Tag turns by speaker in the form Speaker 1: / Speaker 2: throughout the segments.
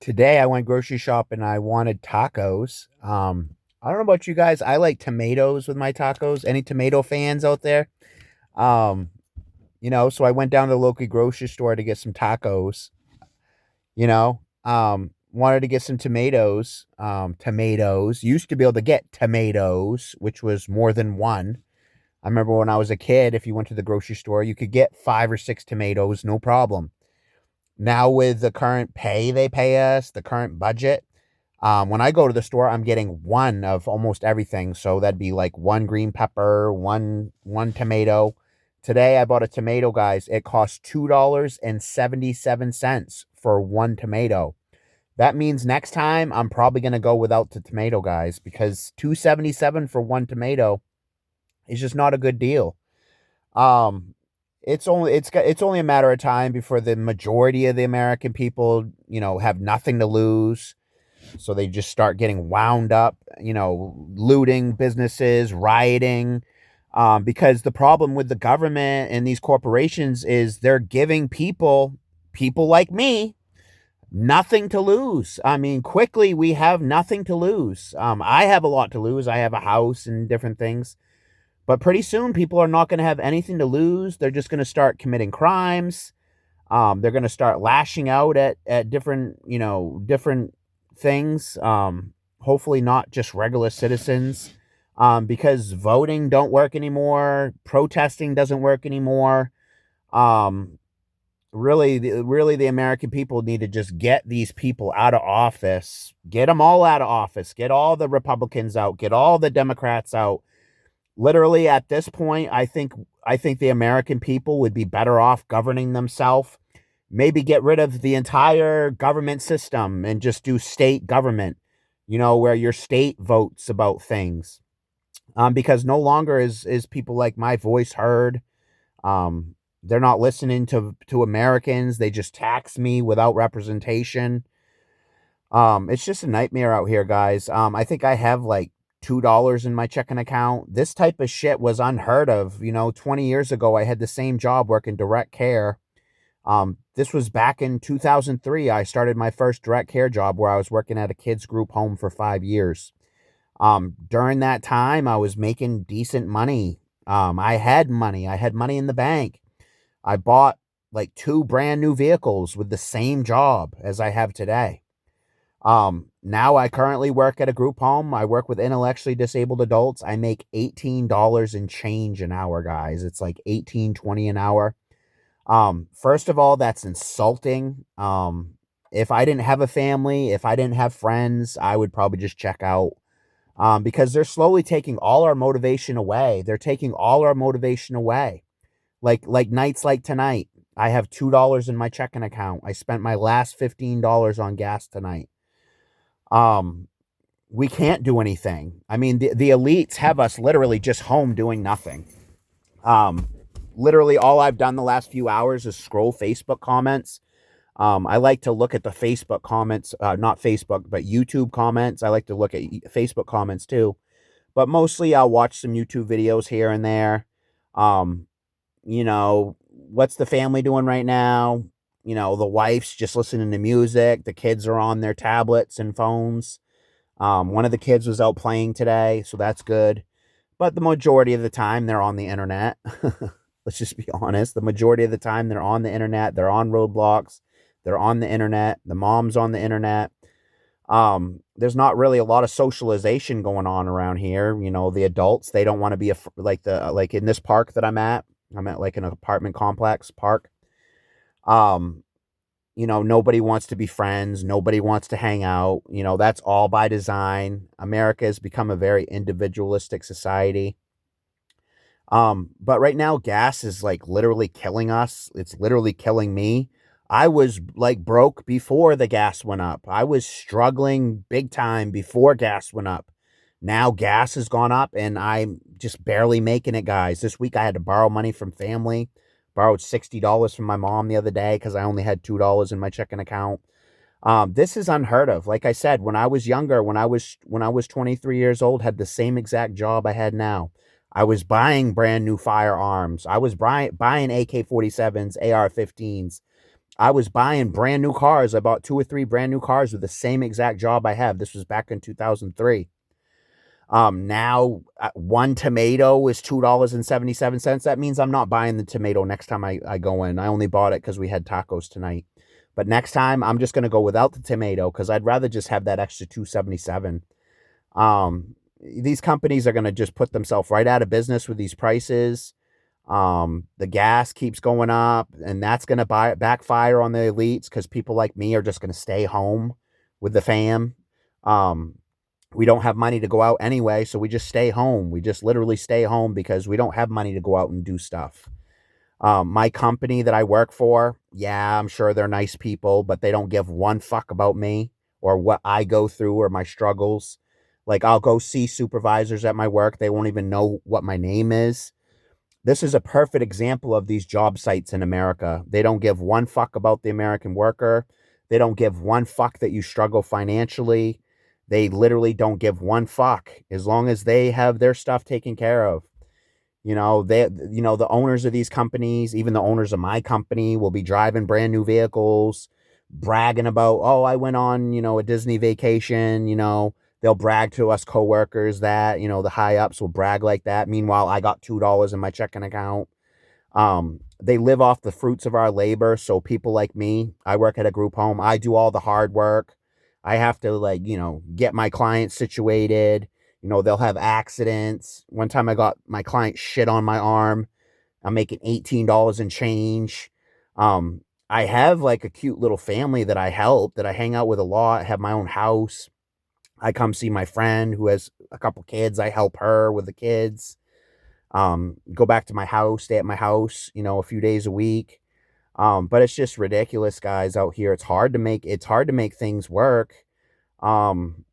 Speaker 1: Today I went grocery shopping. I wanted tacos. I don't know about you guys. I like tomatoes with my tacos. Any tomato fans out there? Um, so I went down to the local grocery store to get some tacos. Wanted to get some tomatoes. Tomatoes. Used to be able to get tomatoes, which was more than one. I remember when I was a kid, if you went to the grocery store, you could get 5 or 6 tomatoes, no problem. Now with the current pay they pay us, the current budget, when I go to the store, I'm getting one of almost everything. So that'd be like one green pepper, one tomato. Today I bought a tomato, guys. It cost $2.77 for one tomato. That means next time I'm probably gonna go without the tomato, guys, because 2.77 for one tomato is just not a good deal. Um, it's only a matter of time before the majority of the American people, have nothing to lose. So they just start getting wound up, looting businesses, rioting. Because the problem with the government and these corporations is they're giving people like me, nothing to lose. I mean, quickly, we have nothing to lose. I have a lot to lose. I have a house and different things. But pretty soon, people are not going to have anything to lose. They're just going to start committing crimes. They're going to start lashing out at different, different things. Hopefully not just regular citizens, because voting don't work anymore. Protesting doesn't work anymore. Um, really, the American people need to just get these people out of office. Get them all out of office. Get all the Republicans out. Get all the Democrats out. Literally, at this point, I think the American people would be better off governing themselves. Maybe get rid of the entire government system and just do state government, where your state votes about things. Because no longer is people like my voice heard. They're not listening to Americans. They just tax me without representation. It's just a nightmare out here, guys. I think I have like $2 in my checking account. This type of shit was unheard of. 20 years ago, I had the same job working direct care. This was back in 2003. I started my first direct care job where I was working at a kids group home for 5 years. During that time, I was making decent money. I had money. I had money in the bank. I bought like 2 brand new vehicles with the same job as I have today. Now I currently work at a group home. I work with intellectually disabled adults. I make $18 and change an hour, guys. It's like 18-20 an hour. First of all, that's insulting. If I didn't have a family, if I didn't have friends, I would probably just check out. Because they're slowly taking all our motivation away. They're taking all our motivation away. Like nights like tonight, I have $2 in my checking account. I spent my last $15 on gas tonight. Um, we can't do anything. I mean, the elites have us literally just home doing nothing. Um, Literally all I've done the last few hours is scroll Facebook comments. I like to look at the Facebook comments, not Facebook, but YouTube comments. I like to look at Facebook comments too, but mostly I'll watch some YouTube videos here and there. Um, what's the family doing right now? The wife's just listening to music. The kids are on their tablets and phones. One of the kids was out playing today, so that's good. But the majority of the time, they're on the internet. Let's just be honest. The majority of the time, they're on the internet. They're on Roblox. They're on the internet. The mom's on the internet. There's not really a lot of socialization going on around here. The adults, they don't want to be like in this park that I'm at. I'm at like an apartment complex park. Um, nobody wants to be friends. Nobody wants to hang out. That's all by design. America has become a very individualistic society. But right now, gas is like literally killing us. It's literally killing me. I was like broke before the gas went up. I was struggling big time before gas went up. Now gas has gone up and I'm just barely making it, guys. This week I had to borrow money from family. Borrowed $60 from my mom the other day because I only had $2 in my checking account. This is unheard of. Like I said, when I was younger, when I was 23 years old, had the same exact job I had now. I was buying brand new firearms. I was buying AK-47s, AR-15s. I was buying brand new cars. I bought 2 or 3 brand new cars with the same exact job I have. This was back in 2003. Now, 1 tomato is $2.77. That means I'm not buying the tomato next time I go in. I only bought it because we had tacos tonight. But next time, I'm just going to go without the tomato because I'd rather just have that extra 277. These companies are going to just put themselves right out of business with these prices. The gas keeps going up, and that's going to backfire on the elites because people like me are just going to stay home with the fam. Um, we don't have money to go out anyway, so we just stay home. We just literally stay home because we don't have money to go out and do stuff. My company that I work for, yeah, I'm sure they're nice people, but they don't give one fuck about me or what I go through or my struggles. Like, I'll go see supervisors at my work. They won't even know what my name is. This is a perfect example of these job sites in America. They don't give one fuck about the American worker. They don't give one fuck that you struggle financially. They literally don't give one fuck as long as they have their stuff taken care of. The owners of these companies, even the owners of my company, will be driving brand new vehicles, bragging about, oh, I went on, a Disney vacation. They'll brag to us coworkers that, the high ups will brag like that. Meanwhile, I got $2 in my checking account. They live off the fruits of our labor. So people like me, I work at a group home. I do all the hard work. I have to get my clients situated. They'll have accidents. One time I got my client shit on my arm. I'm making $18 and change. I have like a cute little family that I help, that I hang out with a lot. I have my own house. I come see my friend who has a couple kids. I help her with the kids. Go back to my house, stay at my house, a few days a week. But it's just ridiculous, guys, out here. It's hard to make things work. Um,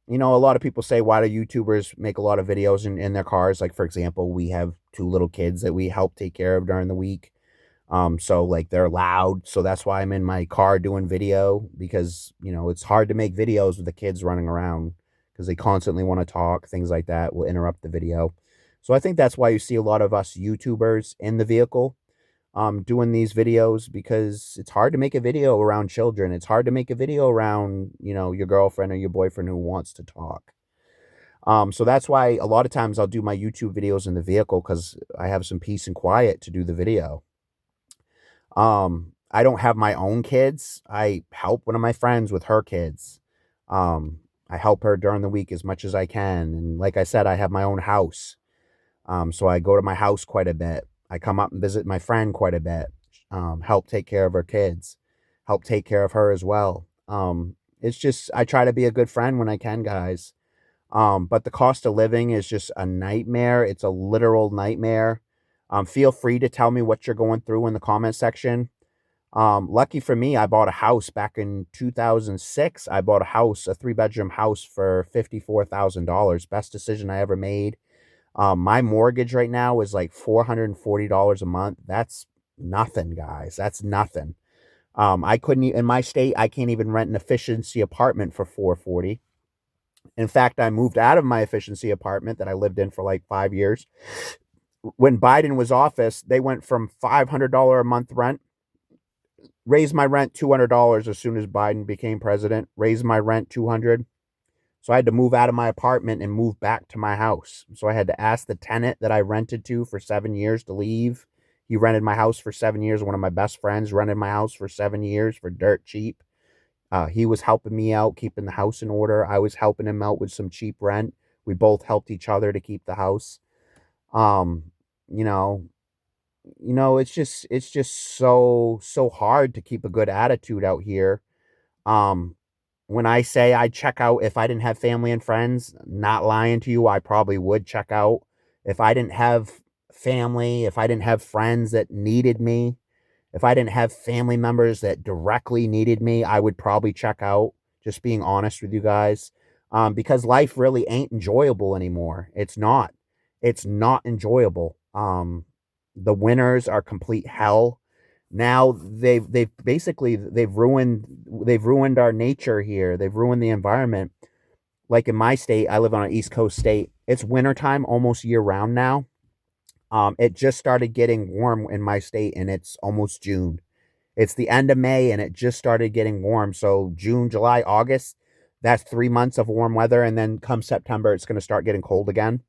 Speaker 1: a lot of people say, why do YouTubers make a lot of videos in their cars? Like, for example, we have 2 little kids that we help take care of during the week. So like they're loud. So that's why I'm in my car doing video because, it's hard to make videos with the kids running around because they constantly want to talk, things like that will interrupt the video. So I think that's why you see a lot of us YouTubers in the vehicle doing these videos because it's hard to make a video around children. It's hard to make a video around, your girlfriend or your boyfriend who wants to talk. So that's why a lot of times I'll do my YouTube videos in the vehicle because I have some peace and quiet to do the video. I don't have my own kids. I help one of my friends with her kids. I help her during the week as much as I can. And like I said, I have my own house. So I go to my house quite a bit. I come up and visit my friend quite a bit. Help take care of her kids. Help take care of her as well. It's just I try to be a good friend when I can, guys. But the cost of living is just a nightmare. It's a literal nightmare. Feel free to tell me what you're going through in the comment section. Lucky for me, I bought a house back in 2006. I bought a 3-bedroom house for $54,000. Best decision I ever made. My mortgage right now is like $440 a month. That's nothing, guys. That's nothing. I couldn't in my state. I can't even rent an efficiency apartment for $440. In fact, I moved out of my efficiency apartment that I lived in for like 5 years. When Biden was office, they went from $500 a month rent, raised my rent $200 as soon as Biden became president, raised my rent $200. So I had to move out of my apartment and move back to my house. So I had to ask the tenant that I rented to for 7 years to leave. He rented my house for 7 years. One of my best friends rented my house for 7 years for dirt cheap. He was helping me out, keeping the house in order. I was helping him out with some cheap rent. We both helped each other to keep the house. Um, you know, it's just so hard to keep a good attitude out here. Um, when I say I check out if I didn't have family and friends, not lying to you, I probably would check out. If I didn't have family, if I didn't have friends that needed me, if I didn't have family members that directly needed me, I would probably check out, just being honest with you guys. Because life really ain't enjoyable anymore. It's not. It's not enjoyable. The winters are complete hell. Now they've basically they've ruined our nature here. They've ruined the environment. Like in my state, I live on an East Coast state. It's wintertime almost year round now. It just started getting warm in my state and it's almost June. It's the end of May and it just started getting warm. So June, July, August, that's 3 months of warm weather. And then come September, it's going to start getting cold again.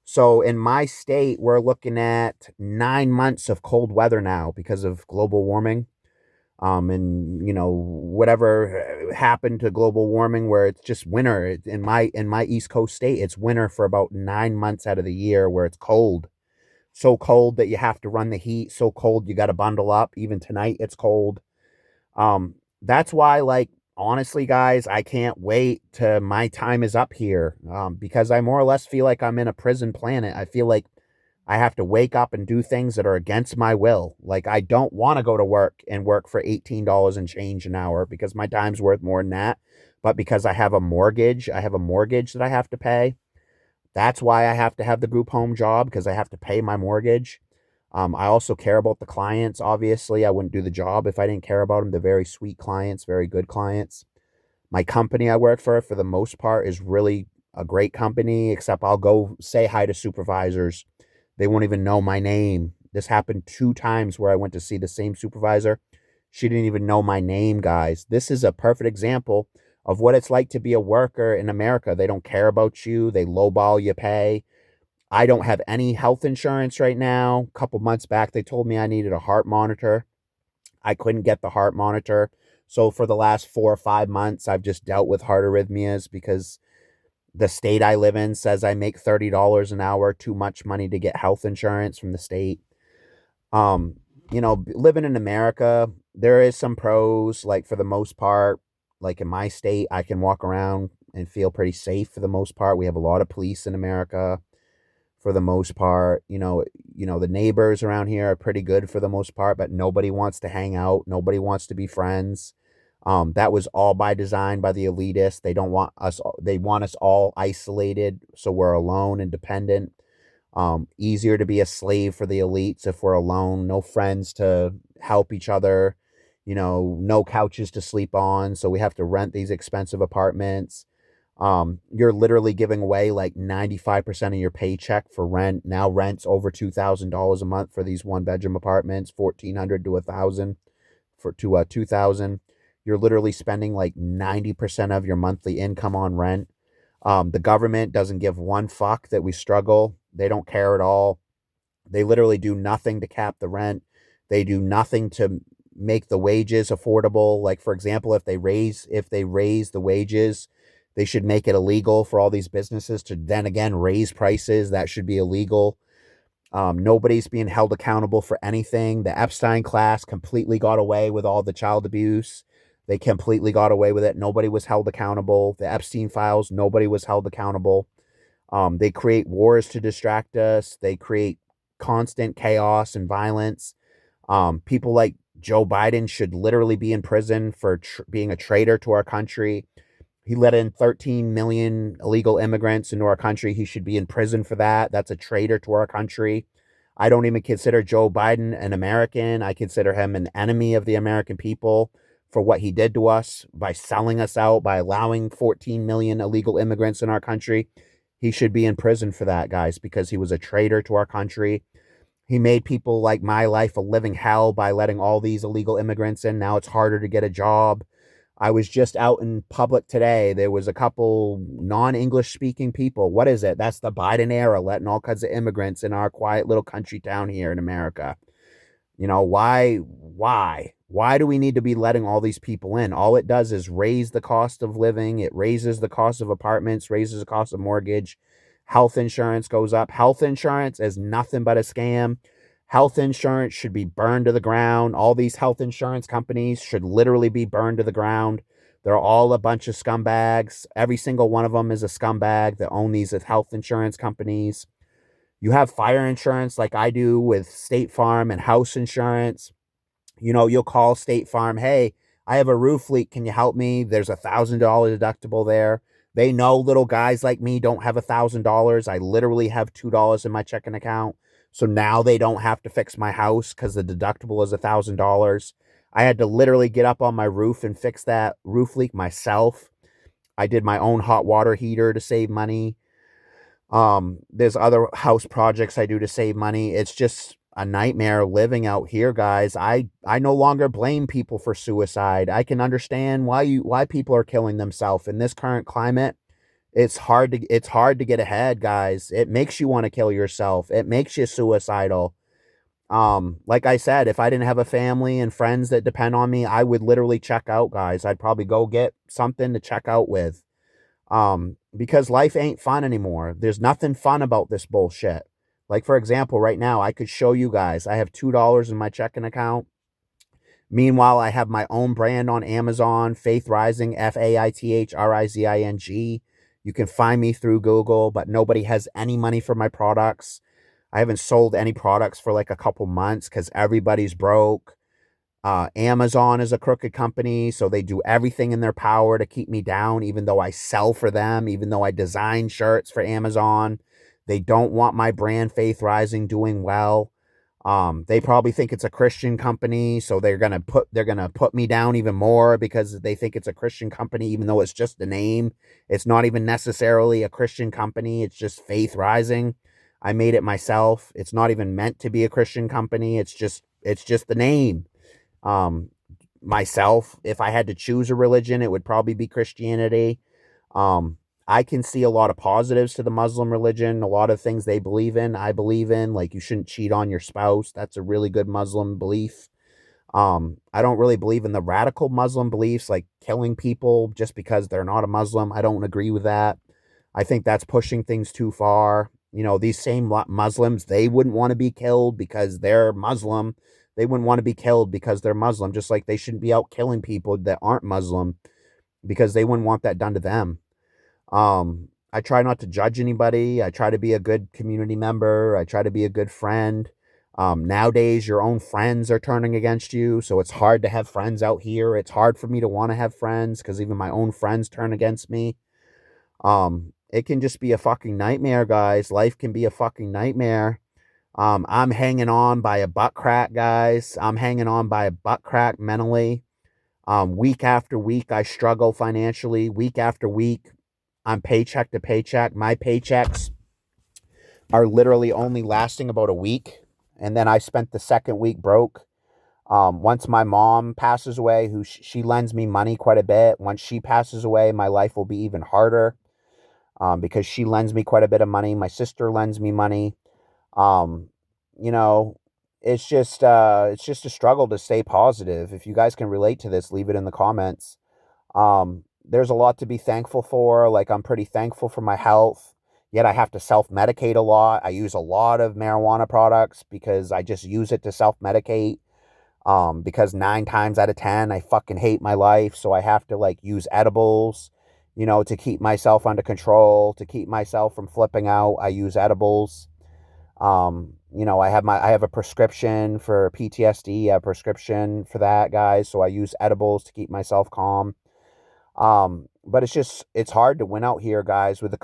Speaker 1: So in my state, we're looking at 9 months of cold weather now because of global warming. And whatever happened to global warming, where it's just winter in my East Coast state, it's winter for about 9 months out of the year, where it's cold, so cold that you have to run the heat, so cold you got to bundle up. Even tonight, it's cold. That's why, like, honestly, guys, I can't wait till my time is up here, because I more or less feel like I'm in a prison planet. I feel like I have to wake up and do things that are against my will. Like, I don't want to go to work and work for $18 and change an hour because my time's worth more than that. But because I have a mortgage that I have to pay. That's why I have to have the group home job, because I have to pay my mortgage. I also care about the clients. Obviously, I wouldn't do the job if I didn't care about them. They're very sweet clients, very good clients. My company I work for the most part, is really a great company, except I'll go say hi to supervisors. They won't even know my name. This happened 2 times where I went to see the same supervisor. She didn't even know my name, guys. This is a perfect example of what it's like to be a worker in America. They don't care about you. They lowball your pay. I don't have any health insurance right now. A couple months back, they told me I needed a heart monitor. I couldn't get the heart monitor. So for the last 4 or 5 months, I've just dealt with heart arrhythmias because the state I live in says I make $30 an hour, too much money to get health insurance from the state. Um, Living in America, there is some pros, like for the most part, like in my state, I can walk around and feel pretty safe for the most part. We have a lot of police in America for the most part. The neighbors around here are pretty good for the most part, but nobody wants to hang out. Nobody wants to be friends. That was all by design by the elitists. They don't want us. They want us all isolated, so we're alone and dependent. Easier to be a slave for the elites if we're alone. No friends to help each other. No couches to sleep on, so we have to rent these expensive apartments. You're literally giving away like 95% of your paycheck for rent. Now rent's over $2,000 a month for these one-bedroom apartments, 1,400 to 1,000 for to 2,000. You're literally spending like 90% of your monthly income on rent. The government doesn't give one fuck that we struggle. They don't care at all. They literally do nothing to cap the rent. They do nothing to make the wages affordable. Like, for example, if they raise the wages, they should make it illegal for all these businesses to then again raise prices. That should be illegal. Nobody's being held accountable for anything. The Epstein class completely got away with all the child abuse. They completely got away with it. Nobody was held accountable. The Epstein files, nobody was held accountable. They create wars to distract us. They create constant chaos and violence. People like Joe Biden should literally be in prison for being a traitor to our country. He let in 13 million illegal immigrants into our country. He should be in prison for that. That's a traitor to our country. I don't even consider Joe Biden an American. I consider him an enemy of the American people for what he did to us by selling us out, by allowing 14 million illegal immigrants in our country. He should be in prison for that, guys, because he was a traitor to our country. He made people like my life a living hell by letting all these illegal immigrants in. Now it's harder to get a job. I was just out in public today. There was a couple non-English speaking people. What is it? That's the Biden era, letting all kinds of immigrants in our quiet little country town here in America. Why do we need to be letting all these people in? All it does is raise the cost of living. It raises the cost of apartments, raises the cost of mortgage. Health insurance goes up. Health insurance is nothing but a scam. Health insurance should be burned to the ground. All these health insurance companies should literally be burned to the ground. They're all a bunch of scumbags. Every single one of them is a scumbag that own these health insurance companies. You have fire insurance like I do with State Farm and house insurance. You'll call State Farm, hey, I have a roof leak. Can you help me? There's $1,000 deductible there. They know little guys like me don't have $1,000. I literally have $2 in my checking account. So now they don't have to fix my house because the deductible is $1,000. I had to literally get up on my roof and fix that roof leak myself. I did my own hot water heater to save money. There's other house projects I do to save money. It's just a nightmare living out here, guys. I no longer blame people for suicide. I can understand why people are killing themselves in this current climate. It's hard to get ahead, guys. It makes you want to kill yourself. It makes you suicidal. Like I said, if I didn't have a family and friends that depend on me, I would literally check out, guys. I'd probably go get something to check out with. Because life ain't fun anymore. There's nothing fun about this bullshit. Like, for example, right now, I could show you guys, I have $2 in my checking account. Meanwhile, I have my own brand on Amazon, Faith Rising, FAITHRIZING. You can find me through Google, but nobody has any money for my products. I haven't sold any products for like a couple months because everybody's broke. Amazon is a crooked company, so they do everything in their power to keep me down, even though I sell for them, even though I design shirts for Amazon. They don't want my brand Faith Rising doing well. They probably think it's a Christian company, so they're gonna put me down even more because they think it's a Christian company, even though it's just the name. It's not even necessarily a Christian company. It's just Faith Rising. I made it myself. It's not even meant to be a Christian company. It's just the name. Um, Myself, if I had to choose a religion, it would probably be Christianity. Um, I can see a lot of positives to the Muslim religion, a lot of things they believe in, I believe in, like you shouldn't cheat on your spouse. That's a really good Muslim belief. I don't really believe in the radical Muslim beliefs like killing people just because they're not a Muslim. I don't agree with that. I think that's pushing things too far. These same Muslims, they wouldn't want to be killed because they're Muslim. They wouldn't want to be killed because they're Muslim, just like they shouldn't be out killing people that aren't Muslim because they wouldn't want that done to them. I try not to judge anybody. I try to be a good community member. I try to be a good friend. Nowadays, your own friends are turning against you, so it's hard to have friends out here. It's hard for me to want to have friends because even my own friends turn against me. It can just be a fucking nightmare, guys. Life can be a fucking nightmare. I'm hanging on by a butt crack, guys. I'm hanging on by a butt crack mentally. Week after week, I struggle financially. Week after week, I'm paycheck to paycheck. My paychecks are literally only lasting about a week. And then I spent the second week broke. Once my mom passes away, who she lends me money quite a bit. Once she passes away, my life will be even harder because she lends me quite a bit of money. My sister lends me money. Um, you know, it's just a struggle to stay positive. If you guys can relate to this, leave it in the comments. There's a lot to be thankful for. Like, I'm pretty thankful for my health, yet I have to self-medicate a lot. I use a lot of marijuana products because I just use it to self-medicate. Because 9 times out of 10, I fucking hate my life. So I have to like use edibles, to keep myself under control, to keep myself from flipping out. I use edibles. I have a prescription for PTSD, a prescription for that, guys. So I use edibles to keep myself calm. But it's hard to win out here, guys, with the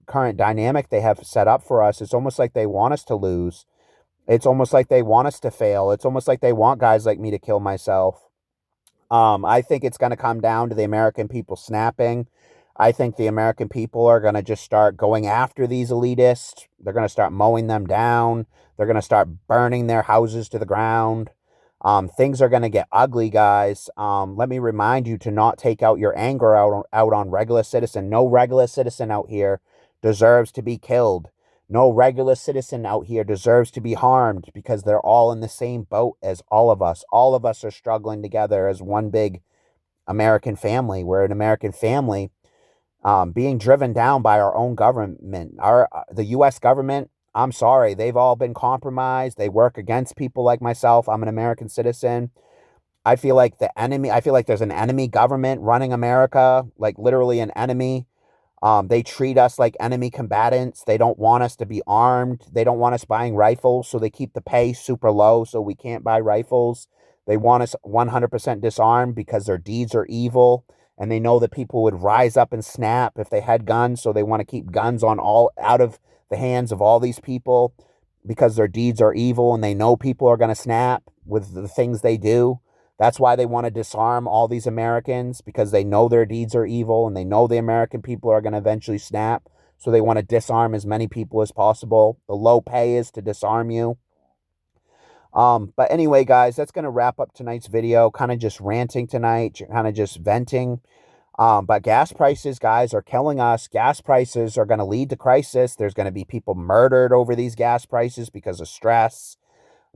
Speaker 1: current dynamic they have set up for us. It's almost like they want us to lose. It's almost like they want us to fail. It's almost like they want guys like me to kill myself. I think it's going to come down to the American people snapping. I think the American people are going to just start going after these elitists. They're going to start mowing them down. They're going to start burning their houses to the ground. Things are going to get ugly, guys. Let me remind you to not take out your anger out on regular citizen. No regular citizen out here deserves to be killed. No regular citizen out here deserves to be harmed because they're all in the same boat as all of us. All of us are struggling together as one big American family. We're an American family being driven down by our own government. The U.S. government, I'm sorry, they've all been compromised. They work against people like myself. I'm an American citizen. I feel like there's an enemy government running America, like literally an enemy. They treat us like enemy combatants. They don't want us to be armed. They don't want us buying rifles, so they keep the pay super low so we can't buy rifles. They want us 100% disarmed because their deeds are evil, and they know that people would rise up and snap if they had guns, so they want to keep guns out of the hands of all these people because their deeds are evil, and they know people are going to snap with the things they do. That's why they want to disarm all these Americans, because they know their deeds are evil and they know the American people are going to eventually snap. So they want to disarm as many people as possible. The low pay is to disarm you. But anyway, guys, that's going to wrap up tonight's video. Kind of just ranting tonight, kind of just venting. But gas prices, guys, are killing us. Gas prices are going to lead to crisis. There's going to be people murdered over these gas prices because of stress.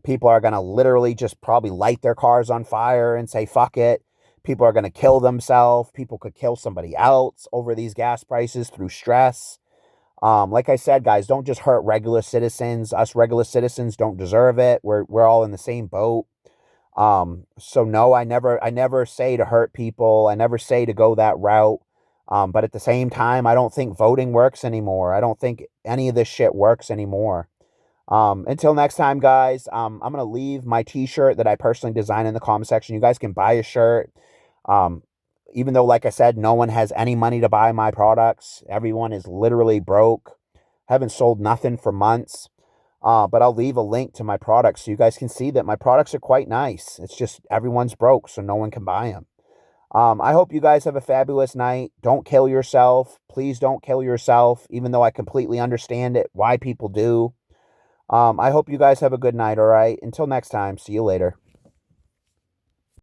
Speaker 1: People are going to literally just probably light their cars on fire and say, fuck it. People are going to kill themselves. People could kill somebody else over these gas prices through stress. Like I said, guys, don't just hurt regular citizens. Us regular citizens don't deserve it. We're all in the same boat. So no, I never say to hurt people. I never say to go that route. But at the same time, I don't think voting works anymore. I don't think any of this shit works anymore. Until next time, guys, I'm going to leave my t-shirt that I personally designed in the comment section. You guys can buy a shirt. Um, even though, like I said, no one has any money to buy my products. Everyone is literally broke. Haven't sold nothing for months. But I'll leave a link to my products so you guys can see that my products are quite nice. It's just everyone's broke, so no one can buy them. I hope you guys have a fabulous night. Don't kill yourself. Please don't kill yourself, even though I completely understand it, why people do. I hope you guys have a good night, all right? Until next time, see you later.